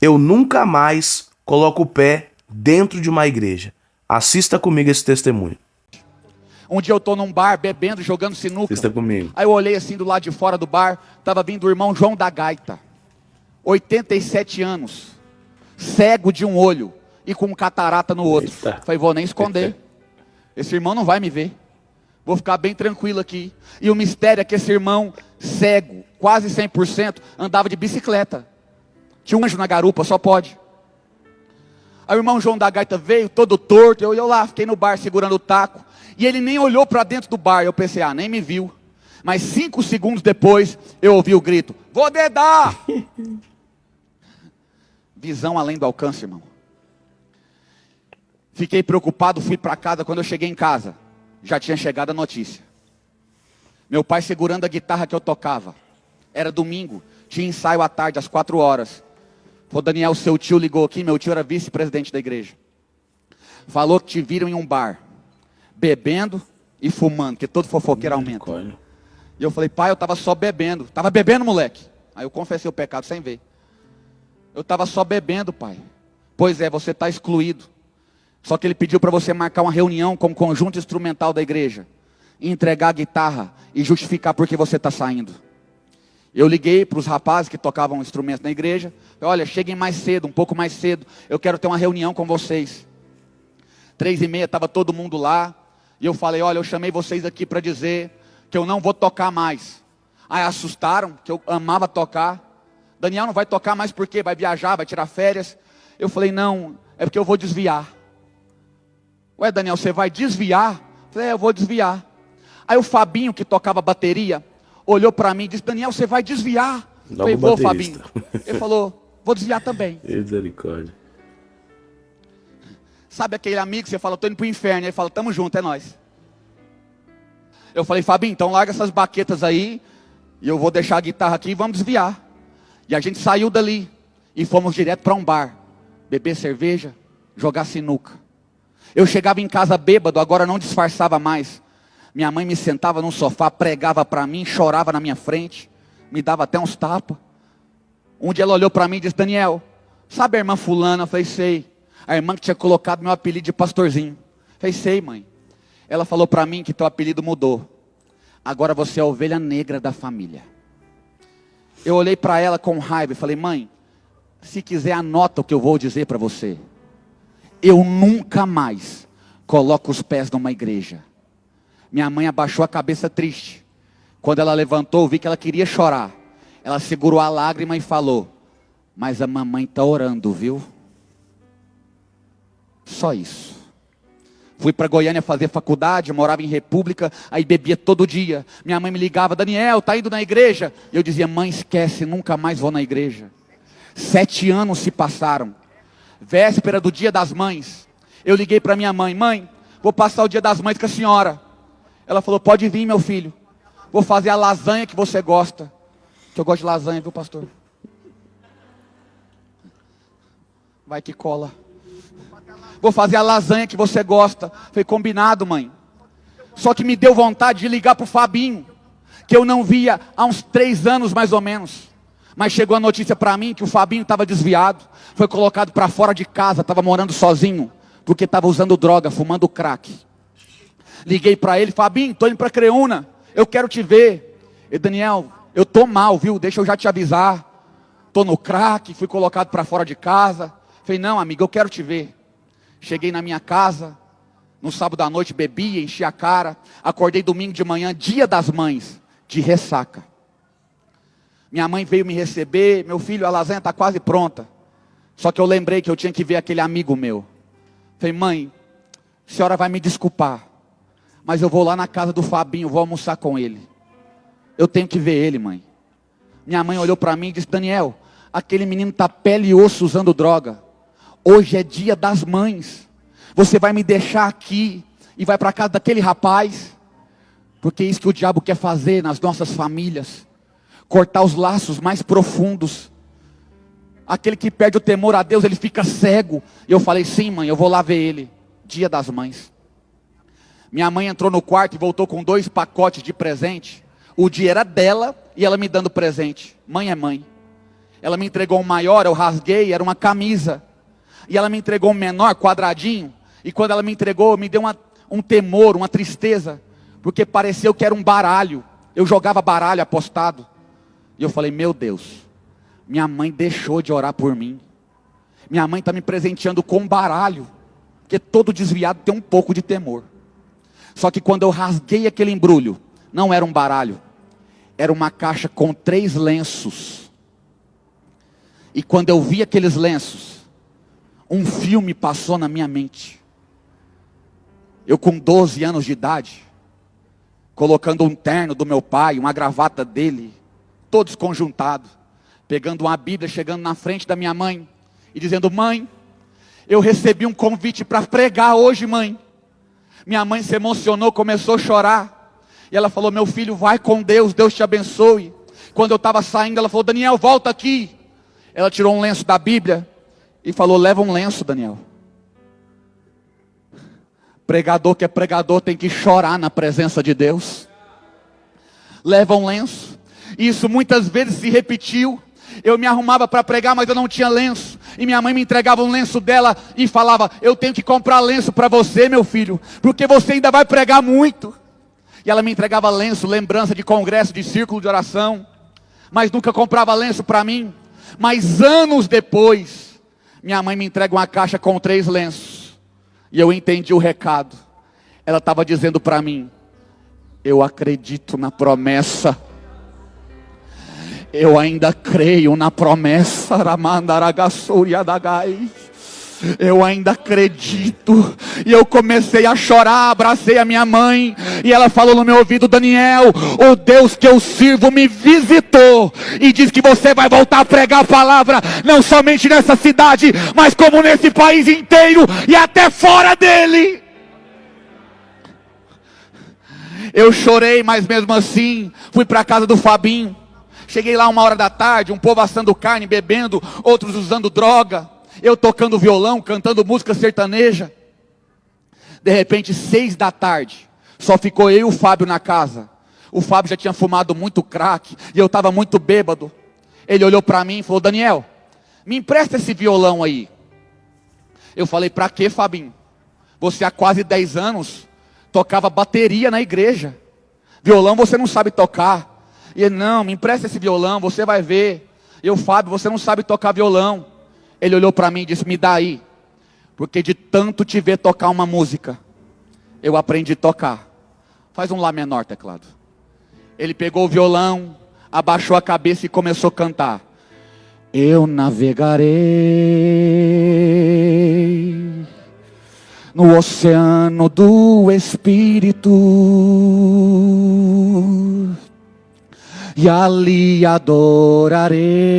Eu nunca mais coloco o pé dentro de uma igreja. Assista comigo esse testemunho. Um dia eu tô num bar, bebendo, jogando sinuca. Assista comigo. Aí eu olhei assim do lado de fora do bar, tava vindo o irmão João da Gaita. 87 anos. Cego de um olho e com catarata no outro. Eita. Falei, vou nem esconder. Esse irmão não vai me ver. Vou ficar bem tranquilo aqui. E o mistério é que esse irmão, cego, quase 100%, andava de bicicleta. Tinha um anjo na garupa, só pode. Aí o irmão João da Gaita veio, todo torto. Eu lá, fiquei no bar segurando o taco. E ele nem olhou para dentro do bar. Eu pensei, nem me viu. Mas 5 segundos depois, eu ouvi o grito: vou dedar! Visão além do alcance, irmão. Fiquei preocupado, fui para casa. Quando eu cheguei em casa, já tinha chegado a notícia. Meu pai segurando a guitarra que eu tocava. Era domingo, tinha ensaio à tarde, às 4 horas. Falou, Daniel, seu tio ligou aqui. Meu tio era vice-presidente da igreja. Falou que te viram em um bar, bebendo e fumando, porque todo fofoqueiro aumenta. E eu falei, pai, eu estava só bebendo. Estava bebendo, moleque? Aí eu confessei o pecado sem ver. Eu estava só bebendo, pai. Pois é, você está excluído. Só que ele pediu para você marcar uma reunião com o conjunto instrumental da igreja, entregar a guitarra e justificar por que você está saindo. Eu liguei para os rapazes que tocavam instrumentos na igreja. Olha, cheguem mais cedo, um pouco mais cedo. Eu quero ter uma reunião com vocês. 3h30 estava todo mundo lá. E eu falei, olha, eu chamei vocês aqui para dizer que eu não vou tocar mais. Aí assustaram, que eu amava tocar. Daniel não vai tocar mais por quê? Vai viajar, vai tirar férias. Eu falei, não, é porque eu vou desviar. Ué, Daniel, você vai desviar? Eu falei, eu vou desviar. Aí o Fabinho, que tocava bateria, olhou para mim e disse, Daniel, você vai desviar? Eu falei, vou, Fabinho. Ele falou, vou desviar também. Misericórdia. Sabe aquele amigo que você fala, estou indo para o inferno. Ele fala, tamo junto, é nós. Eu falei, Fabinho, então larga essas baquetas aí, e eu vou deixar a guitarra aqui e vamos desviar. E a gente saiu dali, e fomos direto para um bar, beber cerveja, jogar sinuca. Eu chegava em casa bêbado, agora não disfarçava mais. Minha mãe me sentava num sofá, pregava para mim, chorava na minha frente, me dava até uns tapas. Um dia ela olhou para mim e disse, Daniel, sabe a irmã fulana? Eu falei, sei. A irmã que tinha colocado meu apelido de pastorzinho. Eu falei, sei, mãe. Ela falou para mim que teu apelido mudou. Agora você é a ovelha negra da família. Eu olhei para ela com raiva e falei, mãe, se quiser anota o que eu vou dizer para você. Eu nunca mais coloco os pés numa igreja. Minha mãe abaixou a cabeça triste. Quando ela levantou, eu vi que ela queria chorar. Ela segurou a lágrima e falou, mas a mamãe está orando, viu? Só isso. Fui para Goiânia fazer faculdade, morava em República, aí bebia todo dia. Minha mãe me ligava, Daniel, tá indo na igreja? E eu dizia, mãe, esquece, nunca mais vou na igreja. 7 anos se passaram. Véspera do dia das mães. Eu liguei para minha mãe, mãe, vou passar o dia das mães com a senhora. Ela falou, pode vir, meu filho. Vou fazer a lasanha que você gosta. Que eu gosto de lasanha, viu, pastor? Vai que cola. Vou fazer a lasanha que você gosta. Foi combinado, mãe. Só que me deu vontade de ligar para o Fabinho, que eu não via há uns 3 anos mais ou menos. Mas chegou a notícia para mim que o Fabinho estava desviado. Foi colocado para fora de casa, estava morando sozinho. Porque estava usando droga, fumando crack. Liguei para ele, Fabinho, estou indo para Creúna. Eu quero te ver. E Daniel, eu estou mal, viu? Deixa eu já te avisar. Estou no crack, fui colocado para fora de casa. Falei, não, amigo, eu quero te ver. Cheguei na minha casa, no sábado à noite bebi, enchi a cara. Acordei domingo de manhã, dia das mães, de ressaca. Minha mãe veio me receber, meu filho, a lasanha está quase pronta. Só que eu lembrei que eu tinha que ver aquele amigo meu. Falei, mãe, a senhora vai me desculpar, mas eu vou lá na casa do Fabinho, vou almoçar com ele. Eu tenho que ver ele, mãe. Minha mãe olhou para mim e disse, Daniel, aquele menino está pele e osso usando droga. Hoje é dia das mães. Você vai me deixar aqui e vai para casa daquele rapaz? Porque é isso que o diabo quer fazer nas nossas famílias. Cortar os laços mais profundos. Aquele que perde o temor a Deus, ele fica cego. E eu falei, sim, mãe, eu vou lá ver ele. Dia das mães. Minha mãe entrou no quarto e voltou com 2 pacotes de presente. O dia era dela e ela me dando presente. Mãe é mãe. Ela me entregou um maior, eu rasguei, era uma camisa. E ela me entregou um menor, quadradinho. E quando ela me entregou, me deu um temor, uma tristeza. Porque pareceu que era um baralho. Eu jogava baralho apostado. E eu falei, meu Deus, minha mãe deixou de orar por mim. Minha mãe está me presenteando com um baralho. Porque todo desviado tem um pouco de temor. Só que quando eu rasguei aquele embrulho, não era um baralho. Era uma caixa com 3 lenços. E quando eu vi aqueles lenços, um filme passou na minha mente. Eu com 12 anos de idade, colocando um terno do meu pai, uma gravata dele, todo desconjuntado, pegando uma Bíblia, chegando na frente da minha mãe, e dizendo, mãe, eu recebi um convite para pregar hoje, mãe. Minha mãe se emocionou, começou a chorar, e ela falou, meu filho, vai com Deus, Deus te abençoe. Quando eu estava saindo, ela falou, Daniel, volta aqui. Ela tirou um lenço da Bíblia, e falou, leva um lenço, Daniel. Pregador que é pregador tem que chorar na presença de Deus. Leva um lenço. Isso muitas vezes se repetiu. Eu me arrumava para pregar, mas eu não tinha lenço. E minha mãe me entregava um lenço dela e falava, eu tenho que comprar lenço para você, meu filho, porque você ainda vai pregar muito. E ela me entregava lenço, lembrança de congresso, de círculo de oração. Mas nunca comprava lenço para mim. Mas anos depois, minha mãe me entrega uma caixa com 3 lenços. E eu entendi o recado. Ela estava dizendo para mim, eu acredito na promessa. Eu ainda creio na promessa. Eu ainda acredito. E eu comecei a chorar, abracei a minha mãe. E ela falou no meu ouvido, Daniel, o Deus que eu sirvo me visitou. E diz que você vai voltar a pregar a palavra. Não somente nessa cidade, mas como nesse país inteiro. E até fora dele. Eu chorei, mas mesmo assim, fui para a casa do Fabinho. Cheguei lá 1h da tarde, um povo assando carne, bebendo, outros usando droga. Eu tocando violão, cantando música sertaneja. De repente, 6 da tarde, só ficou eu e o Fábio na casa. O Fábio já tinha fumado muito crack, e eu estava muito bêbado. Ele olhou para mim e falou, Daniel, me empresta esse violão aí. Eu falei, para quê, Fabinho? Você há quase 10 anos, tocava bateria na igreja. Violão você não sabe tocar. E ele, não, me empresta esse violão, você vai ver. E eu, Fábio, você não sabe tocar violão. Ele olhou para mim e disse, me dá aí. Porque de tanto te ver tocar uma música, eu aprendi a tocar. Faz um Lá menor, teclado. Ele pegou o violão, abaixou a cabeça e começou a cantar. Eu navegarei no oceano do Espírito, e ali adorarei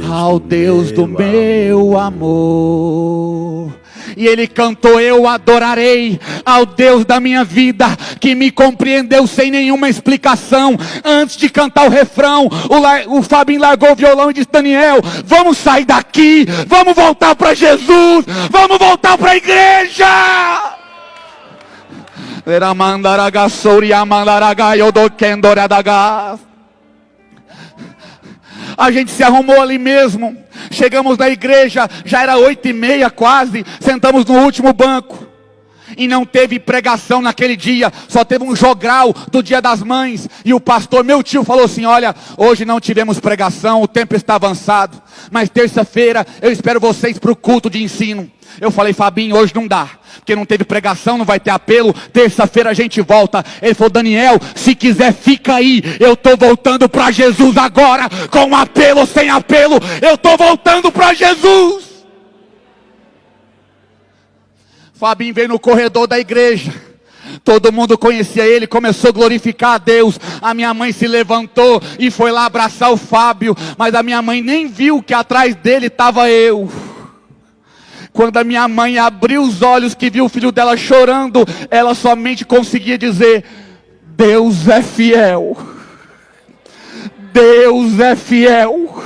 ao Deus do meu amor. E ele cantou, eu adorarei ao Deus da minha vida, que me compreendeu sem nenhuma explicação. Antes de cantar o refrão, o Fabinho largou o violão e disse, Daniel, vamos sair daqui, vamos voltar para Jesus, vamos voltar para a igreja. A gente se arrumou ali mesmo. Chegamos na igreja, já era 8h30 quase. Sentamos no último banco. E não teve pregação naquele dia. Só teve um jogral do Dia das Mães. E o pastor, meu tio, falou assim, olha, hoje não tivemos pregação, o tempo está avançado, mas terça-feira eu espero vocês para o culto de ensino. Eu falei, Fabinho, hoje não dá, porque não teve pregação, não vai ter apelo. Terça-feira a gente volta. Ele falou, Daniel, se quiser fica aí. Eu estou voltando para Jesus agora. Com apelo ou sem apelo, eu estou voltando para Jesus. Fabinho veio no corredor da igreja. Todo mundo conhecia ele, começou a glorificar a Deus. A minha mãe se levantou e foi lá abraçar o Fábio. Mas a minha mãe nem viu que atrás dele estava eu. Quando a minha mãe abriu os olhos, que viu o filho dela chorando, ela somente conseguia dizer, Deus é fiel. Deus é fiel.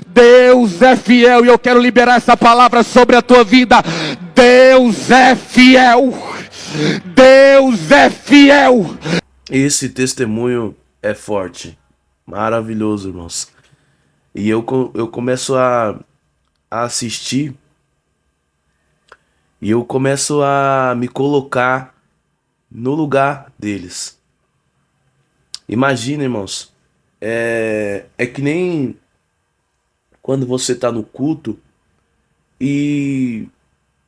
Deus é fiel. E eu quero liberar essa palavra sobre a tua vida. Deus é fiel. Deus é fiel. Esse testemunho é forte. Maravilhoso, irmãos. E eu começo a assistir e eu começo a me colocar no lugar deles. Imagina, irmãos, é que nem quando você tá no culto e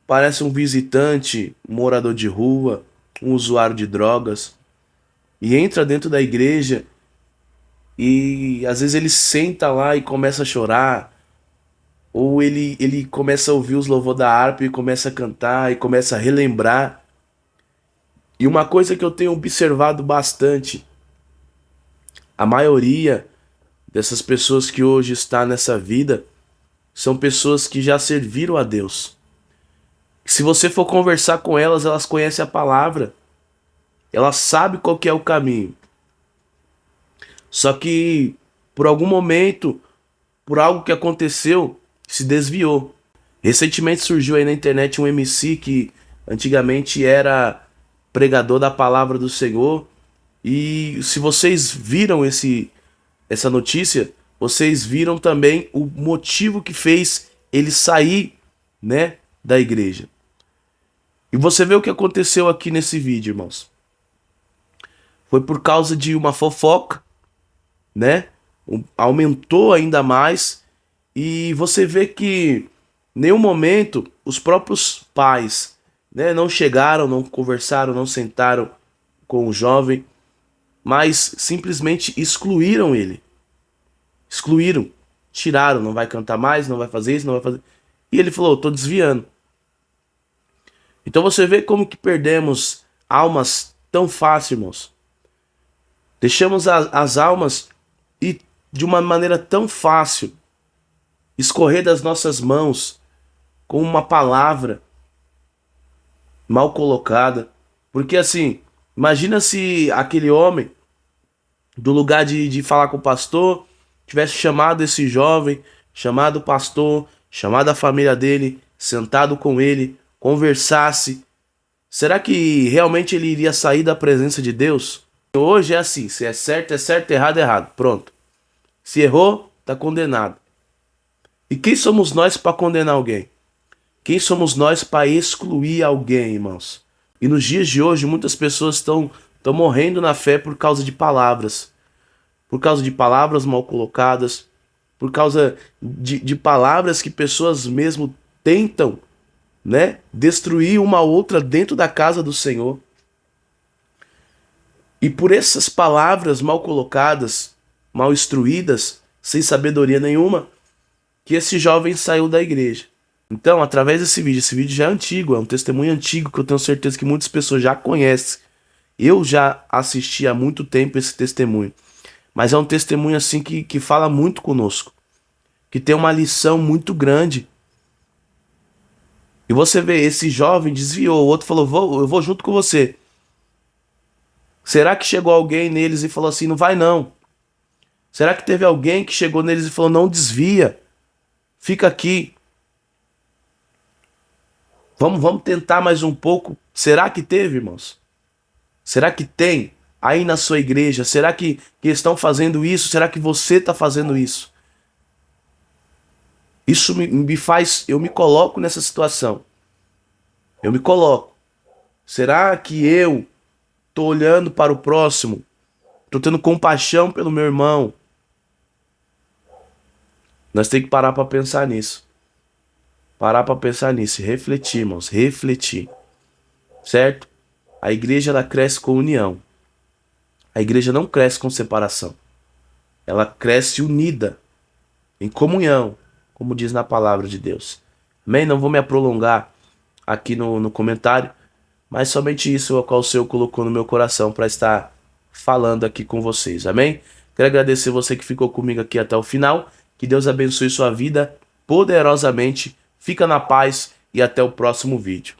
parece um visitante, um morador de rua, um usuário de drogas, e entra dentro da igreja e às vezes ele senta lá e começa a chorar, ou ele começa a ouvir os louvores da harpa e começa a cantar e começa a relembrar. E uma coisa que eu tenho observado bastante, a maioria dessas pessoas que hoje está nessa vida são pessoas que já serviram a Deus. Se você for conversar com elas, elas conhecem a palavra. Elas sabem qual que é o caminho. Só que por algum momento, por algo que aconteceu, se desviou. Recentemente surgiu aí na internet um MC que antigamente era pregador da palavra do Senhor. E se vocês viram essa notícia, vocês viram também o motivo que fez ele sair, né, da igreja. E você vê o que aconteceu aqui nesse vídeo, irmãos. Foi por causa de uma fofoca, né? Aumentou ainda mais. E você vê que em nenhum momento os próprios pais, né, não chegaram, não conversaram, não sentaram com o jovem, mas simplesmente excluíram ele. Excluíram, tiraram, não vai cantar mais, não vai fazer isso, não vai fazer. E ele falou, tô desviando. Então você vê como que perdemos almas tão fácil, irmãos. Deixamos as almas e de uma maneira tão fácil escorrer das nossas mãos com uma palavra mal colocada. Porque assim, imagina se aquele homem, do lugar de falar com o pastor, tivesse chamado esse jovem, chamado o pastor, chamado a família dele, sentado com ele, conversasse. Será que realmente ele iria sair da presença de Deus? Hoje é assim, se é certo, errado, errado. Pronto. Se errou, tá condenado. E quem somos nós para condenar alguém? Quem somos nós para excluir alguém, irmãos? E nos dias de hoje, muitas pessoas estão morrendo na fé por causa de palavras. Por causa de palavras mal colocadas. Por causa de palavras que pessoas mesmo tentam, né, destruir uma outra dentro da casa do Senhor. E por essas palavras mal colocadas, mal instruídas, sem sabedoria nenhuma, que esse jovem saiu da igreja. Então, através desse vídeo, esse vídeo já é antigo, é um testemunho antigo que eu tenho certeza que muitas pessoas já conhecem. Eu já assisti há muito tempo esse testemunho. Mas é um testemunho assim que fala muito conosco. Que tem uma lição muito grande. E você vê, esse jovem desviou, o outro falou, eu vou junto com você. Será que chegou alguém neles e falou assim, não vai não? Será que teve alguém que chegou neles e falou, não desvia, fica aqui. Vamos tentar mais um pouco. Será que teve, irmãos? Será que tem aí na sua igreja? Será que estão fazendo isso? Será que você está fazendo isso? Isso me faz, eu me coloco nessa situação. Eu me coloco. Será que eu tô olhando para o próximo? Tô tendo compaixão pelo meu irmão? Nós temos que parar para pensar nisso. Parar para pensar nisso, refletir, irmãos, refletir. Certo? A igreja ela cresce com união. A igreja não cresce com separação. Ela cresce unida, em comunhão, como diz na palavra de Deus. Amém? Não vou me prolongar aqui no comentário, mas somente isso é o qual o Senhor colocou no meu coração para estar falando aqui com vocês. Amém? Quero agradecer você que ficou comigo aqui até o final. Que Deus abençoe sua vida poderosamente. Fica na paz e até o próximo vídeo.